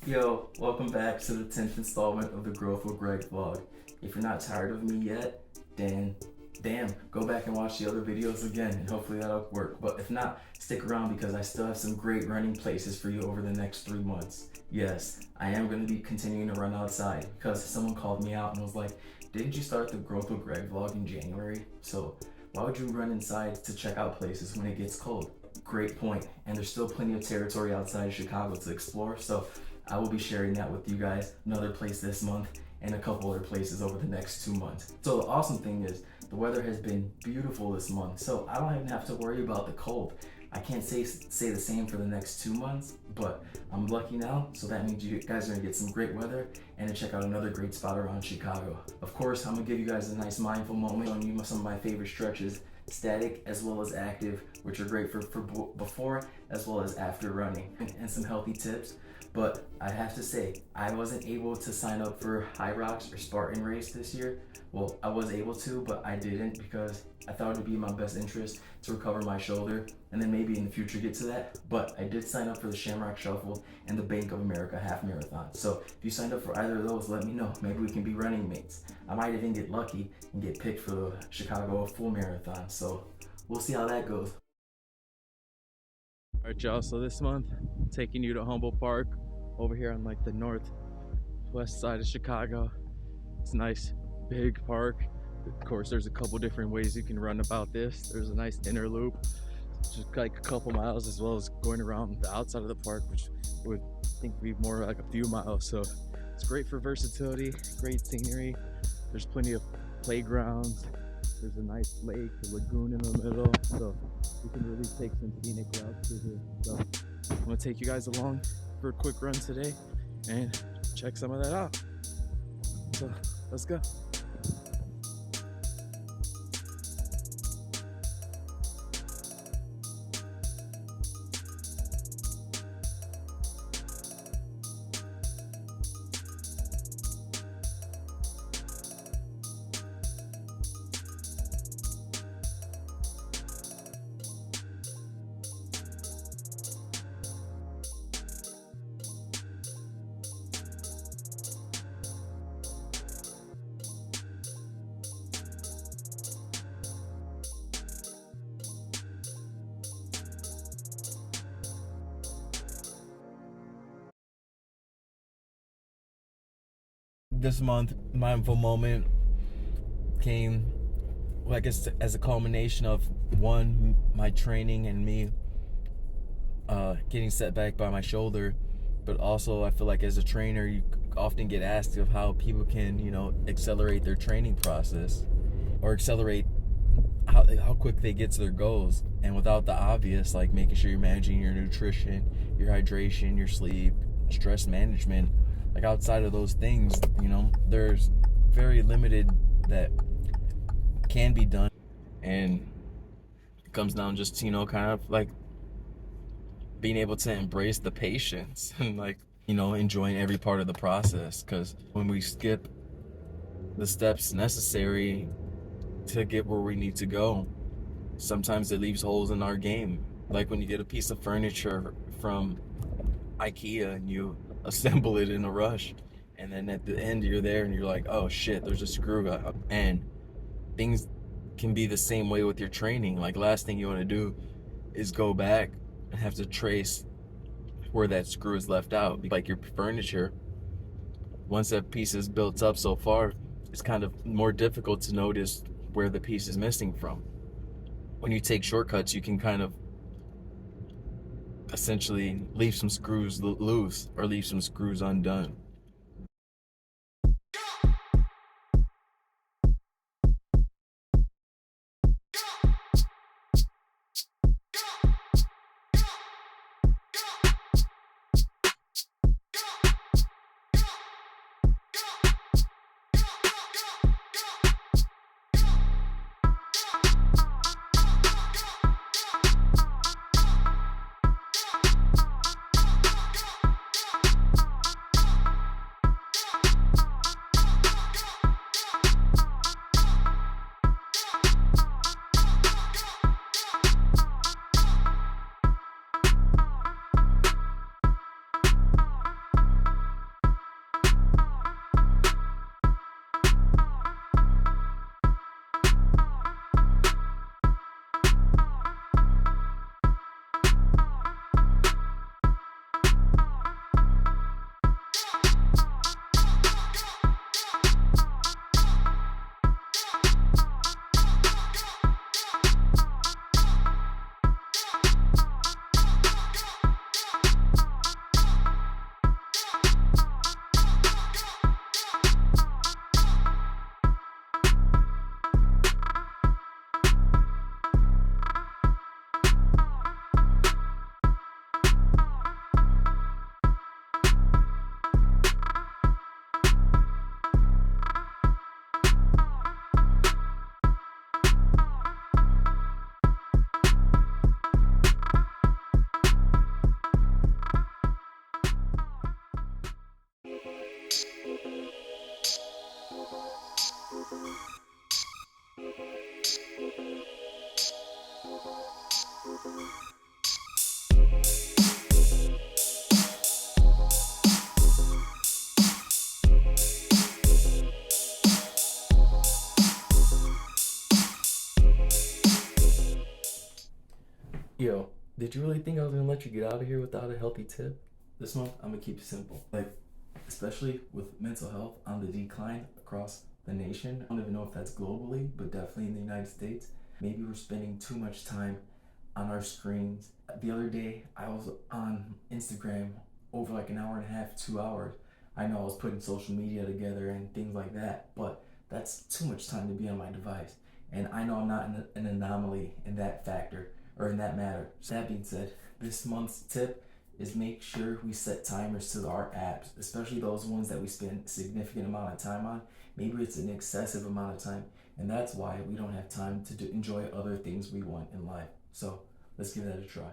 Yo, welcome back to the 10th installment of the Growth with Greg vlog. If you're not tired of me yet, then damn, go back and watch the other videos again and hopefully that'll work. But if not, stick around because I still have some great running places for you over the next 3 months. Yes, I am going to be continuing to run outside because someone called me out and was like, didn't you start the Growth with Greg vlog in January? So why would you run inside to check out places when it gets cold? Great point. And there's still plenty of territory outside of Chicago to explore. So I will be sharing that with you guys, another place this month and a couple other places over the next 2 months. So the awesome thing is the weather has been beautiful this month, so I don't even have to worry about the cold. I can't say the same for the next 2 months, but I'm lucky now, so that means you guys are gonna get some great weather and to check out another great spot around Chicago. Of course, I'm gonna give you guys a nice mindful moment showing you some of my favorite stretches, static as well as active, which are great for before as well as after running, and some healthy tips. But I have to say, I wasn't able to sign up for High Rocks or Spartan Race this year. Well, I was able to, but I didn't because I thought it would be in my best interest to recover my shoulder and then maybe in the future get to that. But I did sign up for the Shamrock Shuffle and the Bank of America Half Marathon. So if you signed up for either of those, let me know. Maybe we can be running mates. I might even get lucky and get picked for the Chicago Full Marathon. So we'll see how that goes. All right, y'all, so this month I'm taking you to Humboldt Park over here on like the northwest side of Chicago. It's a nice big park. Of course, there's a couple different ways you can run about this. There's a nice inner loop, just like a couple miles, as well as going around the outside of the park, which would I think be more like a few miles. So it's great for versatility, great scenery. There's plenty of playgrounds. There's a nice lake, a lagoon in the middle, so you can really take some scenic routes through here. So I'm gonna take you guys along for a quick run today and check some of that out. So let's go. This month, mindful moment came, well, I guess, as a culmination of one, my training and me getting set back by my shoulder, but also I feel like as a trainer, you often get asked of how people can, accelerate their training process or accelerate how quick they get to their goals, and without the obvious, like making sure you're managing your nutrition, your hydration, your sleep, stress management. Like outside of those things, there's very limited that can be done, and it comes down just to, kind of like being able to embrace the patience and enjoying every part of the process. Because when we skip the steps necessary to get where we need to go, sometimes it leaves holes in our game. Like when you get a piece of furniture from IKEA and you assemble it in a rush, and then at the end you're there and you're like, oh shit, there's a screw up. And things can be the same way with your training. Like, last thing you want to do is go back and have to trace where that screw is left out. Like your furniture, once that piece is built up so far, it's kind of more difficult to notice where the piece is missing from. When you take shortcuts, you can kind of essentially leave some screws loose or leave some screws undone. Did you really think I was gonna let you get out of here without a healthy tip? This month, I'm gonna keep it simple. Like, especially with mental health on the decline across the nation. I don't even know if that's globally, but definitely in the United States. Maybe we're spending too much time on our screens. The other day, I was on Instagram over like an hour and a half, 2 hours. I know I was putting social media together and things like that, but that's too much time to be on my device. And I know I'm not an anomaly in that factor or in that matter. So that being said, this month's tip is make sure we set timers to our apps, especially those ones that we spend a significant amount of time on. Maybe it's an excessive amount of time, and that's why we don't have time to enjoy other things we want in life. So let's give that a try.